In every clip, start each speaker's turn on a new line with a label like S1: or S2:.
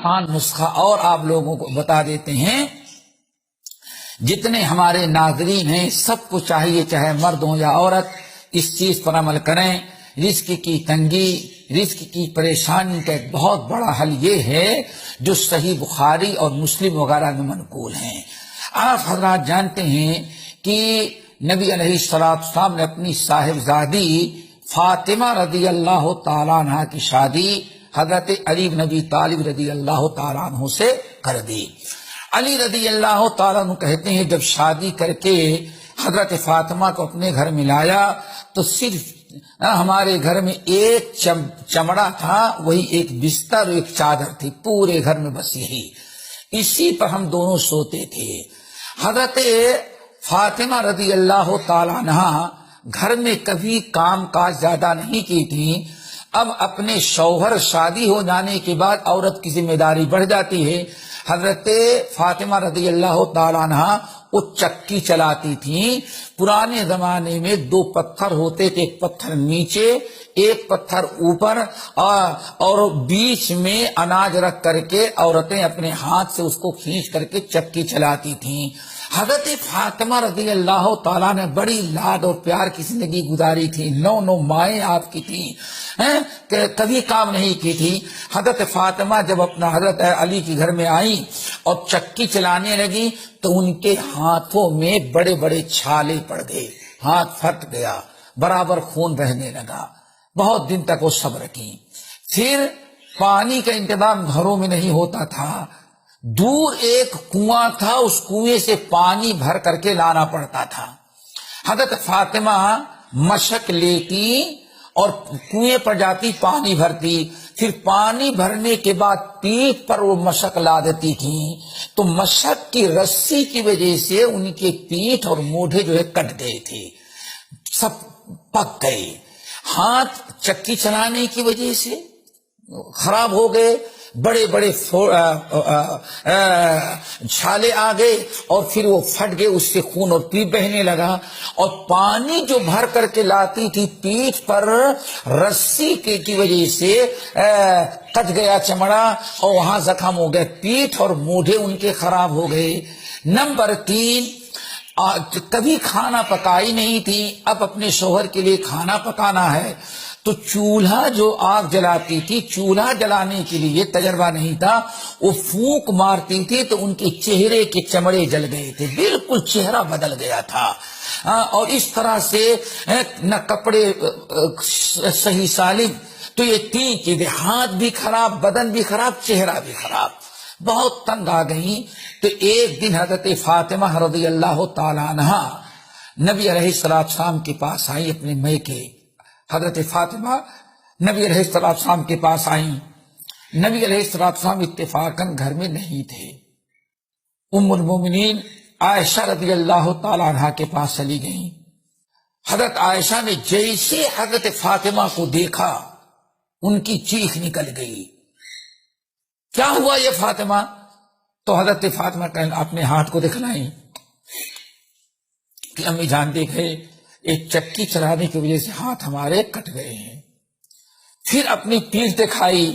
S1: آسان نسخہ اور آپ لوگوں کو بتا دیتے ہیں، جتنے ہمارے ناظرین ہیں سب کو چاہیے، چاہے مرد ہوں یا عورت، اس چیز پر عمل کریں۔ رزق کی تنگی، رزق کی پریشانی کا ایک بہت بڑا حل یہ ہے جو صحیح بخاری اور مسلم وغیرہ میں منقول ہیں۔ آپ حضرات جانتے ہیں کہ نبی علیہ السلام نے اپنی صاحبزادی فاطمہ رضی اللہ تعالیٰ عنہ کی شادی حضرت علی بن ابی طالب رضی اللہ تعالیٰ عنہ سے کر دی۔ علی رضی اللہ تعالیٰ عنہ کہتے ہیں جب شادی کر کے حضرت فاطمہ کو اپنے گھر میں لایا تو صرف ہمارے گھر میں ایک چمڑا تھا، وہی ایک بستر اور ایک چادر تھی، پورے گھر میں بس یہی، اسی پر ہم دونوں سوتے تھے۔ حضرت فاطمہ رضی اللہ تعالیٰ عنہ گھر میں کبھی کام کاج زیادہ نہیں کی تھی۔ اب اپنے شوہر شادی ہو جانے کے بعد عورت کی ذمہ داری بڑھ جاتی ہے۔ حضرت فاطمہ رضی اللہ تعالیٰ عنہ وہ چکی چلاتی تھیں۔ پرانے زمانے میں دو پتھر ہوتے تھے، ایک پتھر نیچے ایک پتھر اوپر، اور بیچ میں اناج رکھ کر کے عورتیں اپنے ہاتھ سے اس کو کھینچ کر کے چکی چلاتی تھیں۔ حضرت فاطمہ رضی اللہ تعالیٰ نے بڑی لاد اور پیار کی زندگی گزاری تھی، 9 مائیں آپ کی تھی، کہ کبھی کام نہیں کی تھی۔ حضرت فاطمہ جب اپنا حضرت علی کے گھر میں آئی اور چکی چلانے لگی تو ان کے ہاتھوں میں بڑے بڑے چھالے پڑ گئے، ہاتھ پھٹ گیا، برابر خون بہنے لگا۔ بہت دن تک وہ صبر کی۔ پھر پانی کا انتظام گھروں میں نہیں ہوتا تھا، دور ایک کنواں تھا، اس کنویں سے پانی بھر کر کے لانا پڑتا تھا۔ حضرت فاطمہ مشک لیتی اور کنویں پر جاتی، پانی بھرتی، پھر پانی بھرنے کے بعد پیٹھ پر وہ مشک لا دیتی تھی، تو مشک کی رسی کی وجہ سے ان کے پیٹھ اور موڈھے جو ہے کٹ گئے تھے، سب پک گئے۔ ہاتھ چکی چلانے کی وجہ سے خراب ہو گئے، بڑے بڑے چھالے آ گئے اور پھر وہ پھٹ گئے، اس سے خون اور پیپ بہنے لگا، اور پانی جو بھر کر کے لاتی تھی پیٹھ پر رسی کی وجہ سے کٹ گیا چمڑا اور وہاں زخم ہو گئے، پیٹھ اور موڈھے ان کے خراب ہو گئے۔ نمبر 3، کبھی کھانا پکائی نہیں تھی، اب اپنے شوہر کے لیے کھانا پکانا ہے تو چولہا جو آگ جلاتی تھی، چولہا جلانے کے لیے تجربہ نہیں تھا، وہ پھونک مارتی تھی تو ان کے چہرے کے چمڑے جل گئے تھے، بالکل چہرہ بدل گیا تھا۔ اور اس طرح سے نہ کپڑے صحیح سالم، تو یہ 3 چیزیں، ہاتھ بھی خراب، بدن بھی خراب، چہرہ بھی خراب، بہت تنگ آ گئی۔ تو ایک دن حضرت فاطمہ رضی اللہ تعالی عنہ نبی علیہ السلام کے پاس آئی اپنے میکے۔ حضرت فاطمہ نبی علیہ السلام کے پاس آئیں، نبی علیہ السلام اتفاقاً گھر میں نہیں تھے۔ ام المومنین عائشہ رضی اللہ تعالی عنہ کے پاس چلی گئیں۔ حضرت عائشہ نے جیسے حضرت فاطمہ کو دیکھا ان کی چیخ نکل گئی، کیا ہوا یہ فاطمہ؟ تو حضرت فاطمہ اپنے ہاتھ کو دکھلائیں کہ امی جان دیکھے ایک چکی چلانے کی وجہ سے ہاتھ ہمارے کٹ گئے ہیں۔ پھر اپنی پیٹھ دکھائی،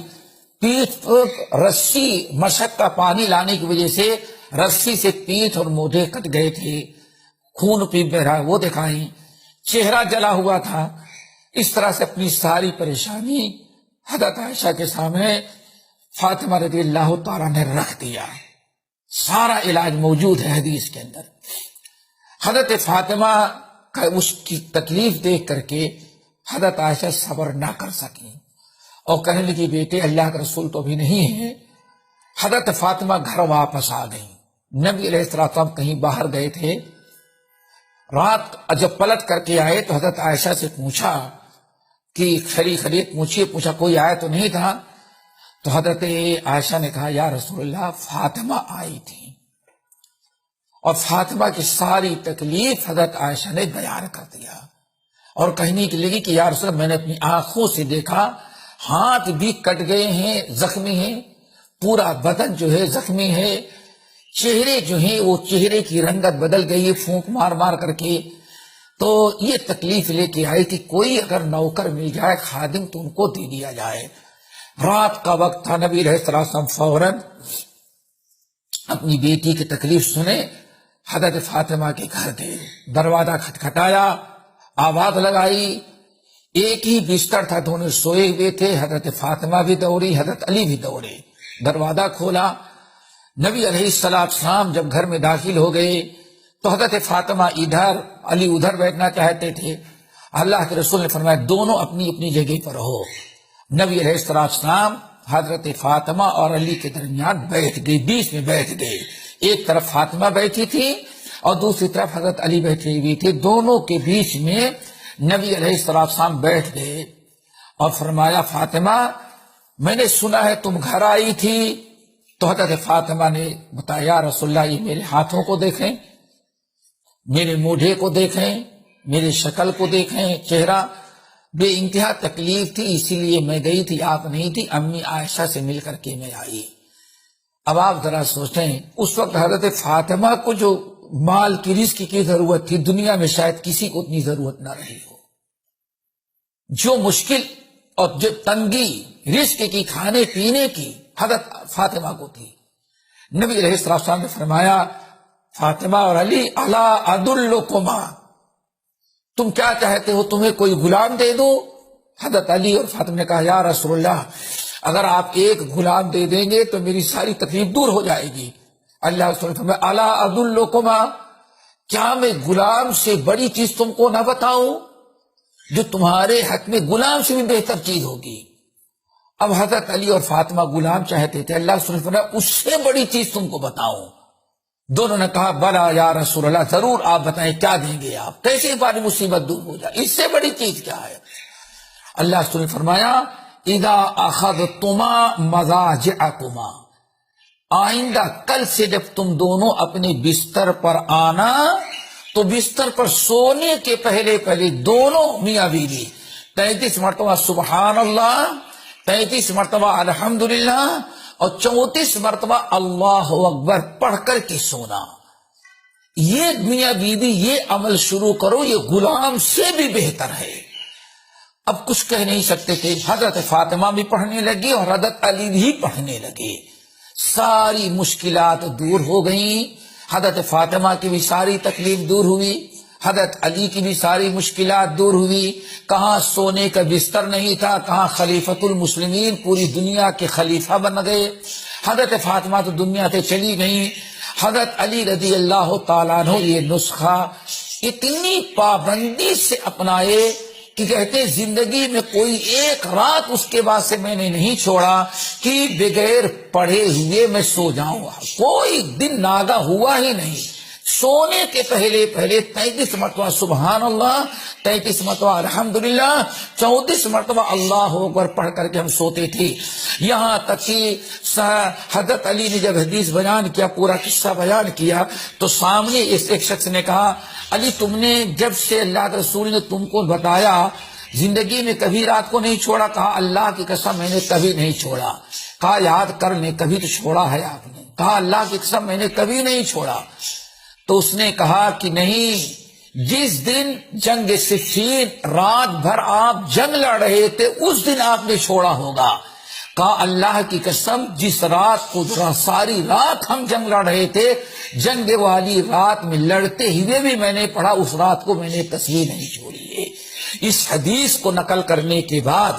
S1: پیٹھ پر رسی مشک کا پانی لانے کی وجہ سے رسی سے پیٹھ اور موڈھے کٹ گئے تھے، خون پیپ بہ رہا، وہ دکھائی، چہرہ جلا ہوا تھا۔ اس طرح سے اپنی ساری پریشانی حضرت عائشہ کے سامنے فاطمہ رضی اللہ تعالیٰ نے رکھ دیا۔ سارا علاج موجود ہے حدیث کے اندر۔ حضرت فاطمہ کا اس کی تکلیف دیکھ کر کے حضرت عائشہ صبر نہ کر سکی اور کہنے لگی بیٹے اللہ کا رسول تو ابھی نہیں ہے۔ حضرت فاطمہ گھر واپس آ گئی۔ نبی علیہ السلام کہیں باہر گئے تھے، رات جب پلٹ کر کے آئے تو حضرت عائشہ سے پوچھا کہ خرید پوچھا کوئی آیا تو نہیں تھا؟ تو حضرت عائشہ نے کہا یا رسول اللہ فاطمہ آئی تھی، اور فاطمہ کی ساری تکلیف حضرت عائشہ نے بیان کر دیا اور کہنے کی لگی کہ یا رسول اللہ میں نے اپنی آنکھوں سے دیکھا، ہاتھ بھی کٹ گئے ہیں، زخمی ہیں، پورا بدن جو ہے زخمی ہے، چہرے جو ہیں وہ چہرے کی رنگت بدل گئی ہے پھونک مار مار کر کے۔ تو یہ تکلیف لے کے آئی تھی، کوئی اگر نوکر مل جائے خادم تو ان کو دے دیا جائے۔ رات کا وقت تھا، نبی علیہ السلام فوراً اپنی بیٹی کی تکلیف سنے حضرت فاطمہ کے گھر گئے، دروازہ کھٹکھٹایا، آواز لگائی، ایک ہی بستر تھا، دونوں سوئے ہوئے تھے، حضرت فاطمہ بھی دوڑی، حضرت علی بھی دوڑے، دروازہ کھولا۔ نبی علیہ السلام جب گھر میں داخل ہو گئے تو حضرت فاطمہ ادھر، علی ادھر بیٹھنا چاہتے تھے۔ اللہ کے رسول نے فرمایا دونوں اپنی اپنی جگہ پر رہو۔ نبی علیہ السلام حضرت فاطمہ اور علی کے درمیان بیٹھ گئے، بیچ میں بیٹھ گئے، ایک طرف فاطمہ بیٹھی تھی اور دوسری طرف حضرت علی بیٹھے ہوئی تھے، دونوں کے بیچ میں نبی علیہ السلام بیٹھ گئے اور فرمایا فاطمہ میں نے سنا ہے تم گھر آئی تھی۔ تو حضرت فاطمہ نے بتایا یا رسول اللہ یہ میرے ہاتھوں کو دیکھیں، میرے موڈھے کو دیکھیں، میری شکل کو دیکھیں، چہرہ بے انتہا تکلیف تھی اسی لیے میں گئی تھی، آپ نہیں تھی، امی عائشہ سے مل کر کے میں آئی۔ اب آپ ذرا سوچیں اس وقت حضرت فاطمہ کو جو مال کی رزق کی ضرورت تھی دنیا میں شاید کسی کو اتنی ضرورت نہ رہی ہو، جو مشکل اور جو تنگی رزق کی کھانے پینے کی حضرت فاطمہ کو تھی۔ نبی علیہ السلام نے فرمایا فاطمہ اور علی الا ادلکما، تم کیا چاہتے ہو تمہیں کوئی غلام دے دو؟ حضرت علی اور فاطمہ نے کہا یا رسول اللہ اگر آپ ایک غلام دے دیں گے تو میری ساری تکلیف دور ہو جائے گی۔ اللہ رسول نے فرمایا الا ادلکما، کیا میں غلام سے بڑی چیز تم کو نہ بتاؤں جو تمہارے حق میں غلام سے بھی بہتر چیز ہوگی؟ اب حضرت علی اور فاطمہ غلام چاہتے تھے، اللہ رسول نے فرمایا اس سے بڑی چیز تم کو بتاؤں؟ دونوں نے کہا بلا یا رسول اللہ، ضرور آپ بتائیں کیا دیں گے آپ، کیسے ہماری مصیبت دور ہو جائے، اس سے بڑی چیز کیا ہے؟ اللہ رسول نے فرمایا اذا اخذتما مضاجعکما، آئندہ کل سے جب تم دونوں اپنے بستر پر آنا تو بستر پر سونے کے پہلے دونوں میاں بیوی 33 مرتبہ سبحان اللہ، 33 مرتبہ الحمدللہ اور 34 مرتبہ اللہ اکبر پڑھ کر کے سونا۔ یہ میاں بیوی یہ عمل شروع کرو، یہ غلام سے بھی بہتر ہے۔ اب کچھ کہہ نہیں سکتے تھے، حضرت فاطمہ بھی پڑھنے لگی اور حضرت علی بھی پڑھنے لگے، ساری مشکلات دور ہو گئیں، حضرت فاطمہ کی بھی ساری تکلیف دور ہوئی، حضرت علی کی بھی ساری مشکلات دور ہوئی، کہاں سونے کا بستر نہیں تھا، کہاں خلیفۃ المسلمین پوری دنیا کے خلیفہ بن گئے، حضرت فاطمہ تو دنیا سے چلی گئیں، حضرت علی رضی اللہ تعالیٰ عنہ یہ نسخہ اتنی پابندی سے اپنائے کہ کہتے زندگی میں کوئی ایک رات اس کے بعد سے میں نے نہیں چھوڑا کہ بغیر پڑھے ہوئے میں سو جاؤں، کوئی دن ناگا ہوا ہی نہیں۔ سونے کے پہلے 33 مرتبہ سبحان اللہ، 33 مرتبہ الحمدللہ، 34 مرتبہ اللہ اکبر پڑھ کر کے ہم سوتے تھے۔ یہاں تک کہ حضرت علی نے جب حدیث بیان کیا، پورا قصہ بیان کیا، تو سامنے ایک شخص نے کہا علی تم نے جب سے اللہ کے رسول نے تم کو بتایا زندگی میں کبھی رات کو نہیں چھوڑا؟ کہا اللہ کی قسم میں نے کبھی نہیں چھوڑا۔ کہا یاد کر لیں کبھی تو چھوڑا ہے آپ نے؟ کہا اللہ کی قسم میں نے کبھی نہیں چھوڑا۔ تو اس نے کہا کہ نہیں، جس دن جنگ صفین رات بھر آپ جنگ لڑ رہے تھے اس دن آپ نے چھوڑا ہوگا۔ کہا اللہ کی قسم جس رات کو ساری رات ہم جنگ لڑ رہے تھے، جنگ والی رات میں لڑتے ہوئے بھی میں نے پڑھا، اس رات کو میں نے تصویر نہیں چھوڑی ہے۔ اس حدیث کو نقل کرنے کے بعد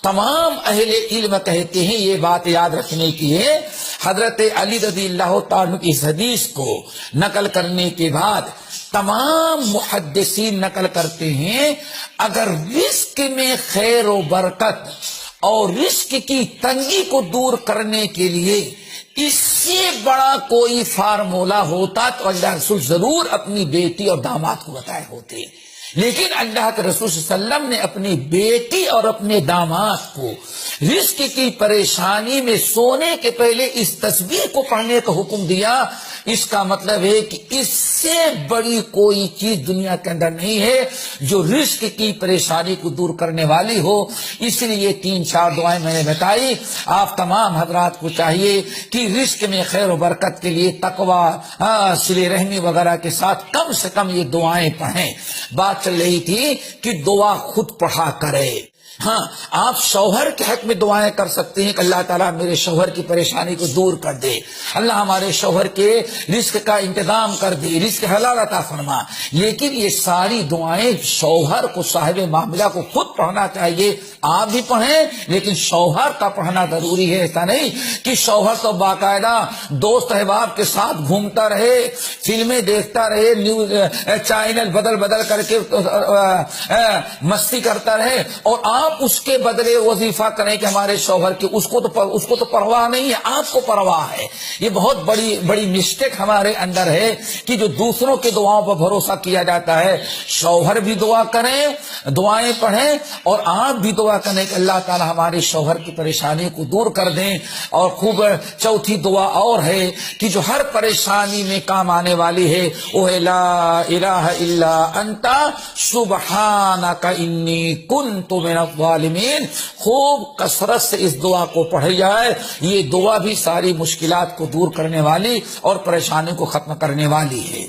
S1: تمام اہل علم کہتے ہیں یہ بات یاد رکھنے کی ہے، حضرت علی رضی اللہ تعالیٰ کی اس حدیث کو نقل کرنے کے بعد تمام محدثین نقل کرتے ہیں اگر رزق میں خیر و برکت اور رزق کی تنگی کو دور کرنے کے لیے اس سے بڑا کوئی فارمولہ ہوتا تو اللہ رسول ضرور اپنی بیٹی اور داماد کو بتائے ہوتے، لیکن اللہ کے رسول صلی اللہ علیہ وسلم نے اپنی بیٹی اور اپنے داماد کو رزق کی پریشانی میں سونے کے پہلے اس تسبیح کو پڑھنے کا حکم دیا۔ اس کا مطلب ہے کہ اس سے بڑی کوئی چیز دنیا کے اندر نہیں ہے جو رزق کی پریشانی کو دور کرنے والی ہو۔ اس لیے یہ 3-4 دعائیں میں نے بتائی، آپ تمام حضرات کو چاہیے کہ رزق میں خیر و برکت کے لیے تقوی، صلہ رحمی وغیرہ کے ساتھ کم سے کم یہ دعائیں پڑھیں۔ بات چل رہی تھی کہ دعا خود پڑھا کرے، ہاں آپ شوہر کے حق میں دعائیں کر سکتے ہیں کہ اللہ تعالیٰ میرے شوہر کی پریشانی کو دور کر دے، اللہ ہمارے شوہر کے رزق کا انتظام کر دے، رزق حلال عطا فرما. لیکن یہ ساری دعائیں شوہر کو، صاحب معاملہ کو خود پڑھنا چاہیے. آپ بھی پڑھیں لیکن شوہر کا پڑھنا ضروری ہے. ایسا نہیں کہ شوہر تو باقاعدہ دوست احباب کے ساتھ گھومتا رہے، فلمیں دیکھتا رہے، نیوز چینل بدل بدل کر کے مستی کرتا رہے، اور آپ اس کے بدلے وظیفہ کریں کہ ہمارے شوہر کی اس کو تو پرواہ نہیں ہے، آپ کو پرواہ ہے. یہ بہت بڑی مسٹیک ہمارے اندر ہے کہ جو دوسروں کی دعاؤں پر بھروسہ کیا جاتا ہے. شوہر بھی دعا کریں، دعائیں پڑھیں، اور آپ بھی دعا کریں کہ اللہ تعالی ہمارے شوہر کی پریشانی کو دور کر دیں. اور خوب چوتھی دعا اور ہے کہ جو ہر پریشانی میں کام آنے والی ہے وہ ہے لا الہ الا انت سبحانک انی کنت من الظالمین. خوب کثرت سے اس دعا کو پڑھی جائے. یہ دعا بھی ساری مشکلات کو دور کرنے والی اور پریشانی کو ختم کرنے والی ہے.